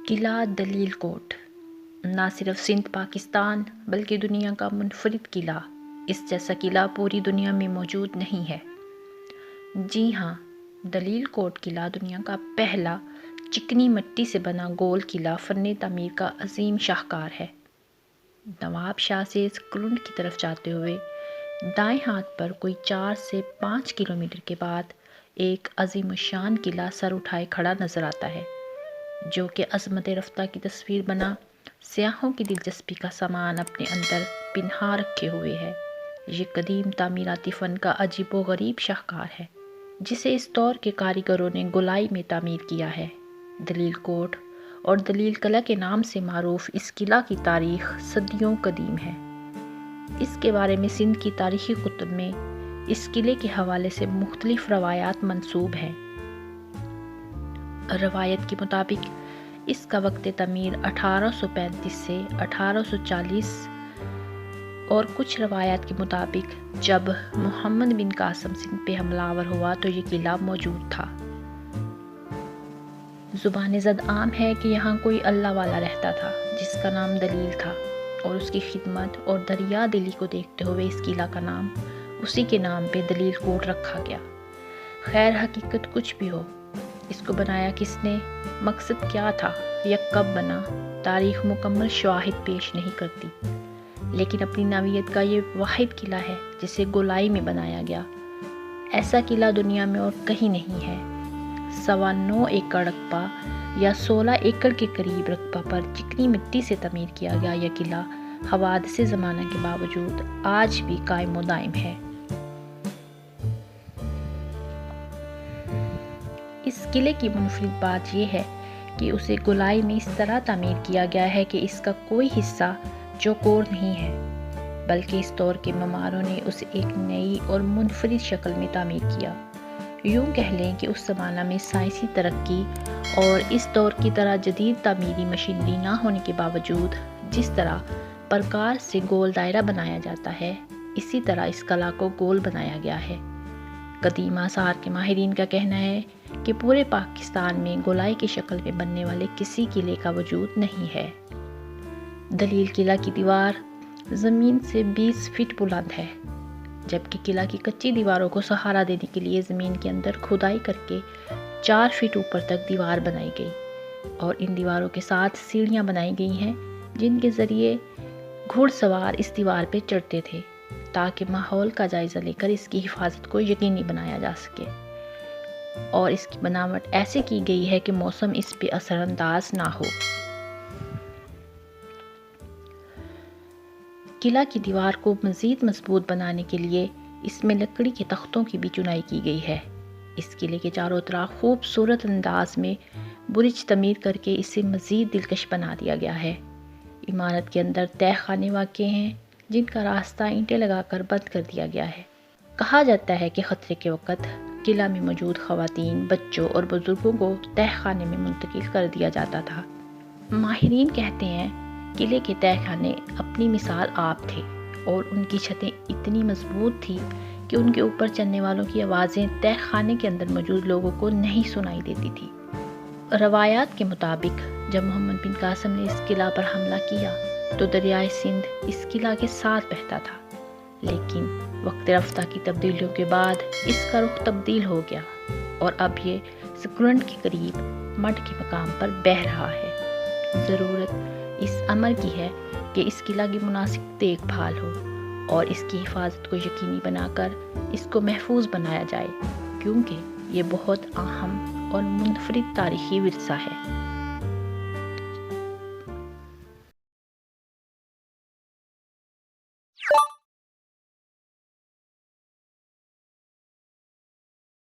قلعہ دلیل کوٹ نہ صرف سندھ پاکستان بلکہ دنیا کا منفرد قلعہ، اس جیسا قلعہ پوری دنیا میں موجود نہیں ہے۔ جی ہاں، دلیل کوٹ قلعہ دنیا کا پہلا چکنی مٹی سے بنا گول قلعہ فن تعمیر کا عظیم شاہکار ہے۔ نواب شاہ سے سکرونڈ کی طرف جاتے ہوئے دائیں ہاتھ پر کوئی 4 سے 5 کلومیٹر کے بعد ایک عظیم الشان قلعہ سر اٹھائے کھڑا نظر آتا ہے، جو کہ عظمت رفتہ کی تصویر بنا سیاحوں کی دلچسپی کا سامان اپنے اندر پنہا رکھے ہوئے ہے۔ یہ قدیم تعمیراتی فن کا عجیب و غریب شاہکار ہے، جسے اس دور کے کاریگروں نے گولائی میں تعمیر کیا ہے۔ دلیل کوٹ اور دلیل قلعہ کے نام سے معروف اس قلعہ کی تاریخ صدیوں قدیم ہے۔ اس کے بارے میں سندھ کی تاریخی کتب میں اس قلعے کے حوالے سے مختلف روایات منسوب ہیں۔ روایت کے مطابق اس کا وقت تعمیر 1835 سے 1840 اور کچھ روایات کے مطابق جب محمد بن قاسم سندھ پہ حملہ آور ہوا تو یہ قلعہ موجود تھا۔ زبان زد عام ہے کہ یہاں کوئی اللہ والا رہتا تھا جس کا نام دلیل تھا، اور اس کی خدمت اور دریا دلی کو دیکھتے ہوئے اس قلعہ کا نام اسی کے نام پہ دلیل کوٹ رکھا گیا۔ خیر حقیقت کچھ بھی ہو، اس کو بنایا کس نے، مقصد کیا تھا یا کب بنا، تاریخ مکمل شواہد پیش نہیں کرتی، لیکن اپنی نوعیت کا یہ واحد قلعہ ہے جسے گولائی میں بنایا گیا۔ ایسا قلعہ دنیا میں اور کہیں نہیں ہے۔ 9.25 ایکڑ رقبہ یا 16 ایکڑ کے قریب رقبہ پر چکنی مٹی سے تعمیر کیا گیا یہ قلعہ حوادث زمانہ کے باوجود آج بھی قائم و دائم ہے۔ اس قلعے کی منفرد بات یہ ہے کہ اسے گولائی میں اس طرح تعمیر کیا گیا ہے کہ اس کا کوئی حصہ چوکور نہیں ہے، بلکہ اس دور کے معماروں نے اسے ایک نئی اور منفرد شکل میں تعمیر کیا۔ یوں کہہ لیں کہ اس زمانہ میں سائنسی ترقی اور اس دور کی طرح جدید تعمیری مشینری نہ ہونے کے باوجود جس طرح پرکار سے گول دائرہ بنایا جاتا ہے، اسی طرح اس قلعہ کو گول بنایا گیا ہے۔ قدیم آثار کے ماہرین کا کہنا ہے کہ پورے پاکستان میں گولائی کی شکل میں بننے والے کسی قلعے کا وجود نہیں ہے۔ دلیل قلعہ کی دیوار زمین سے 20 فٹ بلند ہے، جبکہ قلعہ کی کچی دیواروں کو سہارا دینے کے لیے زمین کے اندر کھدائی کر کے 4 فٹ اوپر تک دیوار بنائی گئی، اور ان دیواروں کے ساتھ سیڑھیاں بنائی گئی ہیں جن کے ذریعے گھڑ سوار اس دیوار پہ چڑھتے تھے، تاکہ ماحول کا جائزہ لے کر اس کی حفاظت کو یقینی بنایا جا سکے، اور اس کی بناوٹ ایسے کی گئی ہے کہ موسم اس پہ اثر انداز نہ ہو۔ قلعہ کی دیوار کو مزید مضبوط بنانے کے لیے اس میں لکڑی کے تختوں کی بھی چنائی کی گئی ہے۔ اس قلعے کے چاروں طرف خوبصورت انداز میں برج تعمیر کر کے اسے مزید دلکش بنا دیا گیا ہے۔ عمارت کے اندر تہہ خانے واقع ہیں جن کا راستہ اینٹیں لگا کر بند کر دیا گیا ہے۔ کہا جاتا ہے کہ خطرے کے وقت قلعہ میں موجود خواتین، بچوں اور بزرگوں کو تہہ خانے میں منتقل کر دیا جاتا تھا۔ ماہرین کہتے ہیں قلعے کے تہہ خانے اپنی مثال آپ تھے، اور ان کی چھتیں اتنی مضبوط تھی کہ ان کے اوپر چلنے والوں کی آوازیں تہہ خانے کے اندر موجود لوگوں کو نہیں سنائی دیتی تھی۔ روایات کے مطابق جب محمد بن قاسم نے اس قلعہ پر حملہ کیا تو دریائے سندھ اس قلعہ کے ساتھ بہتا تھا، لیکن وقت رفتہ کی تبدیلیوں کے بعد اس کا رخ تبدیل ہو گیا، اور اب یہ سکرونڈ کے قریب مڈ کے مقام پر بہہ رہا ہے۔ ضرورت اس امر کی ہے کہ اس قلعہ کی مناسب دیکھ بھال ہو اور اس کی حفاظت کو یقینی بنا کر اس کو محفوظ بنایا جائے، کیونکہ یہ بہت اہم اور منفرد تاریخی ورثہ ہے۔